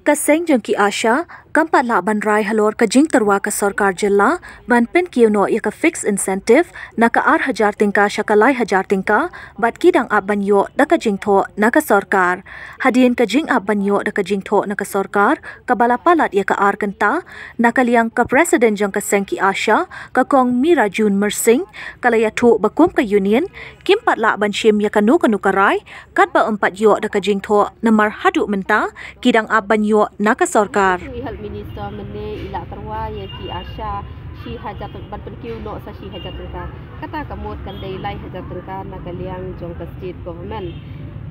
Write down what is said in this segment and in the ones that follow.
Kaseng jengki Asha, kampat la ban rai halor ka jing terwa ka sarkar jilla, ban pen kiyo no ya ka fixed incentive, na ka 8,000 tingka syakalai 1,000 tingka, bat kidang ab ban yo da ka jing tho na ka sarkar. Hadien ka jing ab ban yo da ka jing tho na ka sarkar, ka balapalat ya ka ar kenta, na ka liang ka presiden jeng kaseng ki Asha, ka kong Mira Jun Mersing, kalaya tu bakum ka union, kimpat la ban shim ya ka nu ka rai, kat ba 4 yo da ka jing tho na mar hadu menta, kidang ab ban yo naka sarkar. Ihal minister mene ila terwa ya ki Asha si hajat ban penkiu no sa si hajat terka kata kamut kan dai lai hajat terka na kaliang jong ka state government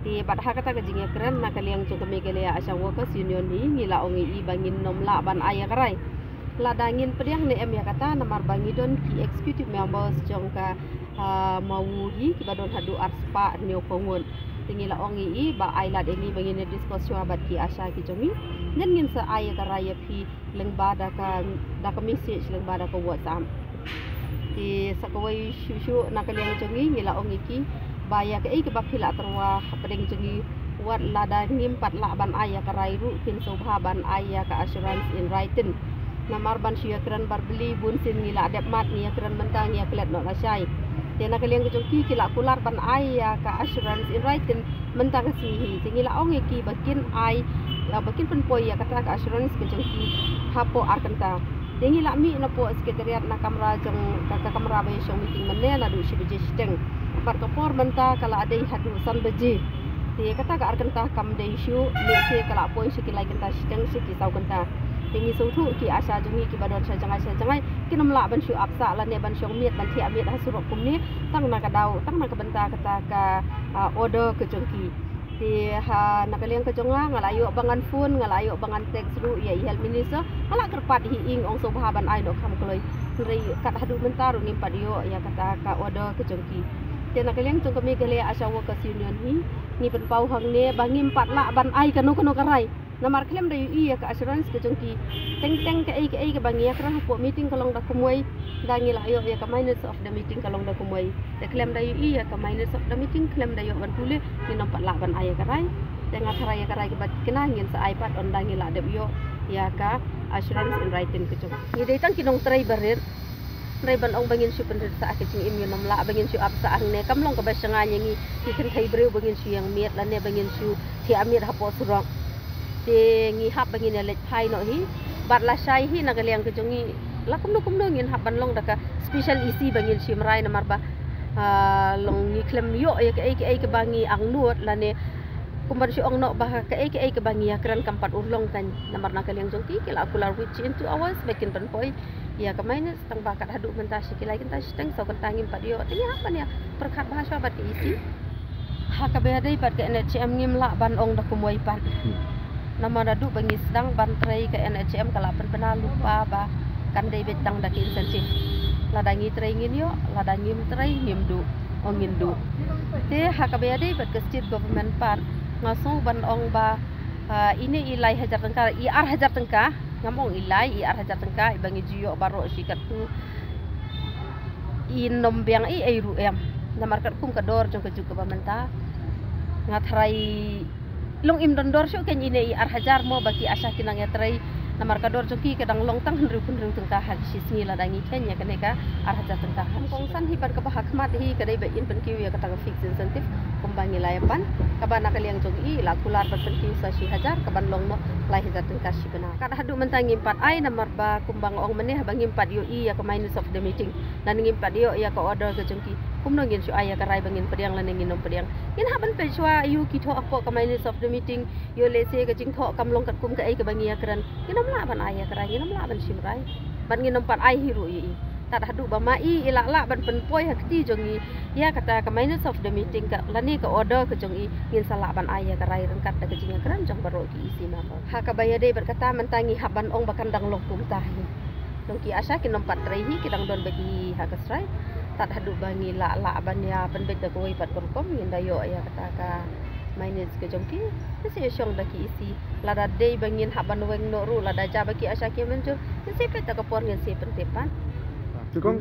ti badha kata ka jinge keren na kaliang jong ka megalea Asha workers union ni ngila ongi i bangin nom la ban aya karai la dangin pediang ne em ya kata namar bangidon ki executive members jong ka mawuhi ki badon hadu arspa neo kongun tingila ongi i ba ailat ini bangin diskusio abat ki Asha ki jongi ngen ngin sa aya ka raya pi lengba da ka message lengba da ka WhatsApp ti sakawai shushu na kaliang jongi ngila ongi ki baya ka ai ka bapila terwa pedeng jongi wat lada ngimpat la ban aya ka rairu kin sobha ban aya ka assurance in writing namar ban sia kran bar beli bun sin ngila adep mat ni kran mentang ya klet no rasai tena kaliang kejongki kila kular ban aya ka assurance in writing mentang sihi tingila ongi ki bakin ai bakin penpoi ya kata ka assurance kejongki hapo arkanta tingila mi na po sekretariat na kamera jong ka kamera ba yung meeting menne na du si beje steng par ka por menta kala adai hadu san beje ti kata ka arkanta kam dei shu le se kala poi si kilai kenta steng si ki sau kenta tingi sutu ki Asha jongi ki badon sa jangai kinam la ban shu apsa la ne ban syong miet ban ti miet hasurok kum ni tang na ka dau tang na ka benta kata ka order ke jongki ti ha na kaliang ka jonga ngalayo bangan phone ngalayo bangan text ru ya ihal minister ala kerpat hi ing ong so ban ai no kam kloi rei kat hadu mentaru ni padio ya kata ka order ke jongki ti na kaliang jong kami gale Asha workers union hi ni pen pau hang ne bangim pat la ban ai kanu karai namar klem da iya ka assurance ke jongki teng ke ai ke bangi akra po meeting kalong da kumoi da ngila ayo ya ka minutes of the meeting kalong da kumoi da klem da iya ka minutes of the meeting klem da yo ban pule ni nampak la ban aya karai tengah karaya karai ke bat kenangin sa ipad on da ngila da yo ya ka assurance in writing ke jong ni dai tang kinong try barir try ban ong bangin su pendet sa akiting imyo nam la bangin su ap sa ang ne kamlong ka ba syanga ngi ki kai breu bangin su yang miet la ne bangin su ti amir hapo surok ti ngihap bangin ya lek pai no hi bat la shai hi na kaliang ke jongi la kum no ngin hap ban long da ka special isi bangin si marai na marba long ni klem yo ya ke ai ke bangi ang nuot la ne kumbar si ong no ba ke ai ke bangi ya kran kampat urlong kan namar na kaliang jongi kila akular which in 2 hours bakin pan poi ya ke minus tang bakat hadu menta si kilai kenta steng so kentangin padio ti apa ya perkat bahasa bat ke isi ha ka be dai pat ke NHM ngim la ban ong da kumoi pat nama dadu bangi sedang bantrai ke NHM kalapan pernah lupa bah kan dai betang daki insentif ladangi traingin yo ladangi trai ngimdu ongindu te hakabede bat ke state government pan ngasong ban ong ba ini ilai hajar tengka IR hajar tengka ngamong ilai IR hajar tengka bangi jiyo baro sikat tu inom biang ai ru em namar kat kum kador jong ke juga pamenta ngatrai long im dondor syo ken ine ar hajar mo baki Asha kinang yatrai namar kador joki kadang long tang henru tengka hal sisni ladangi kenya keneka ar hajar tengka kongsan hi par ka bahakmat hi kadai ba in penkiu ya katang fix incentive kumbangi layapan kabana kaliang jogi la kular par penkiu sa si hajar kaban long mo lai hajar tengka si bena kad hadu mentangi 4 ai namar ba kumbang ong meneh bangi 4 yo i ya ka minus of the meeting dan ngi 4 yo ya ka order ke jogi kumno ngin su aya karai bangin pediang lan ngin nom pediang in haban pe chwa yu ki tho akko ka minus of the meeting yo le se ka jing tho kam long kat kum ka ai ka bangi akran inam la ban aya karai inam la ban simrai ban ngin nom pat ai hiru yi tat hadu ba mai ila la ban pen poi hakti jongi ya kata ka minus of the meeting ka lani ka order ka jongi ngin sala ban aya karai rengkat da ka jing akran jong baro ki isi ma ha ka bayade berkata mentangi haban ong bakandang long kum tahi dongki Asha kinom pat trai hi kidang don bagi ha kasrai tat hadu bangi la ban ya penbet da koi pat korkom ngin dayo ya kata ka minus ke jongki se syong daki isi lada dei bangin haban weng no ru lada ja baki Asha ki menjo se pet ka por ngin se pentepan tukong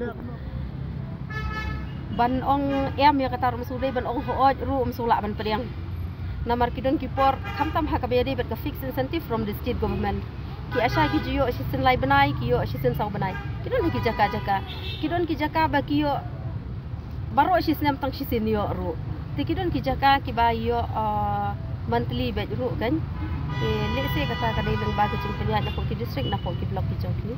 ban ong em ya kata rum sudai ban ong hooj ru sula ban pediang namar kidon kipor kamtam hakabedi bet ka fixed incentive from the state government ki asha ki jiyo asisin lai banai ki yo asisin sau banai kidon ki jaka ba ki yo baro asisin am tang sisin yo ru ti kidon ki jaka ki ba yo monthly bet ru kan let's say kata kadai lang bago jing penya na ko ki district na ko ki block ki jong ki